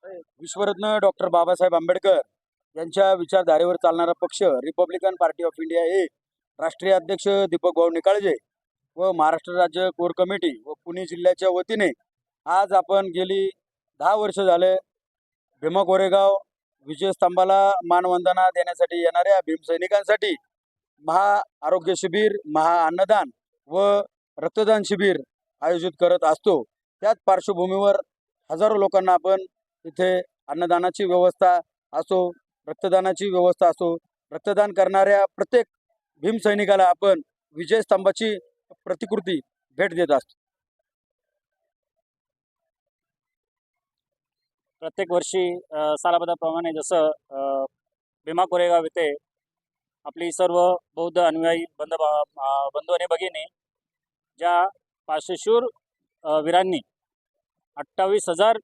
विश्वरत्न doctor Babasaheb Ambedkar यांच्या विचारधारेवर चालणारा पक्ष रिपब्लिकन पार्टी ऑफ इंडिया हे राष्ट्रीय अध्यक्ष दीपक भाऊ निकाळजे व महाराष्ट्र राज्य कोर कमिटी व पुणे जिल्ह्याच्या वतीने आज आपण गेली 10 वर्ष झाले भीमा कोरेगाव विजयस्तंभाला मानवंदना देण्यासाठी येणाऱ्या भीमसैनिकांसाठी महा आरोग्य शिबिर, महा अन्नदान व रक्तदान शिबिर आयोजित करत असतो। त्याच पार्श्वभूमीवर हजारो लोकांना आपण इथे अन्नदानाची व्यवस्था असो, रक्तदानाची व्यवस्था असो, रक्तदान करणाऱ्या प्रत्येक भीमसैनिकाला आपण विजयस्तंभाची प्रतिकृती भेट देत असतो। प्रत्येक वर्षी सालाबादाप्रमाणे जसं भीमा कोरेगाव येथे आपली सर्व बौद्ध अनुयायी बंधू आणि भगिनी ज्या 500 शूर वीरांनी 28,000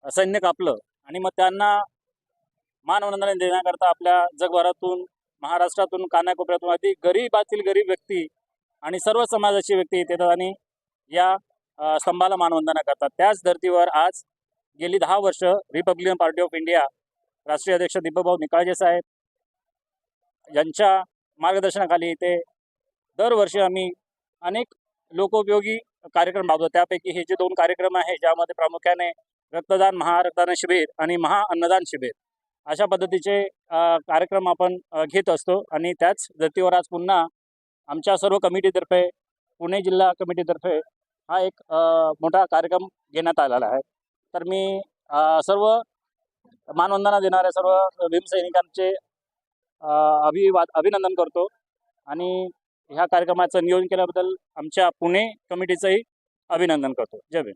सैन्य कापलं आणि मग त्यांना मानवंदना देण्याकरता आपल्या जगभरातून, महाराष्ट्रातून, कानाकोपऱ्यातून अगदी गरीबातील गरीब व्यक्ती आणि सर्व समाजाची व्यक्ती येतात आणि या स्तंभाला मानवंदना करतात। त्याच धर्तीवर आज गेली 10 वर्ष रिपब्लिकन पार्टी ऑफ इंडिया राष्ट्रीय अध्यक्ष दीपकभाऊ निकाळजे साहेब यांच्या मार्गदर्शनाखाली इथे दरवर्षी आम्ही अनेक लोकोपयोगी कार्यक्रम राबवतो। त्यापैकी हे जे 2 कार्यक्रम आहे ज्यामध्ये प्रामुख्याने रक्तदान, महारक्तदान शिबिर आणि महाअन्नदान शिबिर अशा पद्धतीचे कार्यक्रम आपण घेत असतो आणि त्याच धर्तीवर आज पुन्हा आमच्या सर्व कमिटीतर्फे, पुणे जिल्हा कमिटीतर्फे हा एक मोठा कार्यक्रम घेण्यात आलेला आहे। तर मी सर्व मानवंदना देणाऱ्या सर्व भीमसैनिकांचे अभिनंदन करतो आणि ह्या कार्यक्रमाचं नियोजन केल्याबद्दल आमच्या पुणे कमिटीचंही अभिनंदन करतो। जय भीम।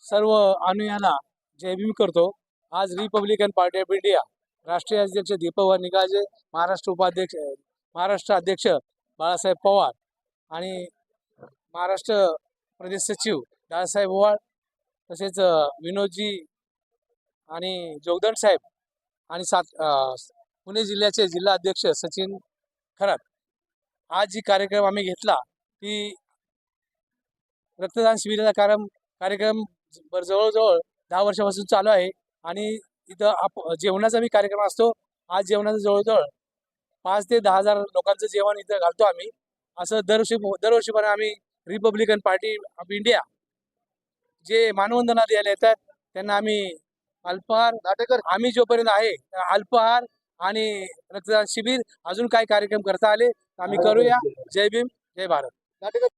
सर्व अनुयायांना जय भीम करतो। आज रिपब्लिकन पार्टी ऑफ इंडिया राष्ट्रीय अध्यक्ष दीपक निकाळजे, महाराष्ट्र अध्यक्ष बाळासाहेब पवार आणि महाराष्ट्र प्रदेश सचिव दादासाहेब ओवाळ, तसेच विनोदजी आणि जोगदंड साहेब आणि पुणे जिल्ह्याचे जिल्हा अध्यक्ष सचिन खरात, आज जी कार्यक्रम आम्ही घेतला ती रक्तदान शिबिराचा कार्यक्रम जवळजवळ 10 वर्षापासून चालू आहे आणि इथं जेवणाचा बी कार्यक्रम असतो। आज जेवणाचं जवळजवळ 5 ते 10,000 लोकांचं जेवण इथं घालतो आम्ही। असं दरवर्षीपणे आम्ही रिपब्लिकन पार्टी ऑफ इंडिया जे मानवंदना द्यायला येतात त्यांना आम्ही अल्पहार, आम्ही जोपर्यंत आहे अल्पहार आणि रक्तदान शिबिर अजून काही कार्यक्रम करता आले आम्ही करूया। जय भीम, जय भारत।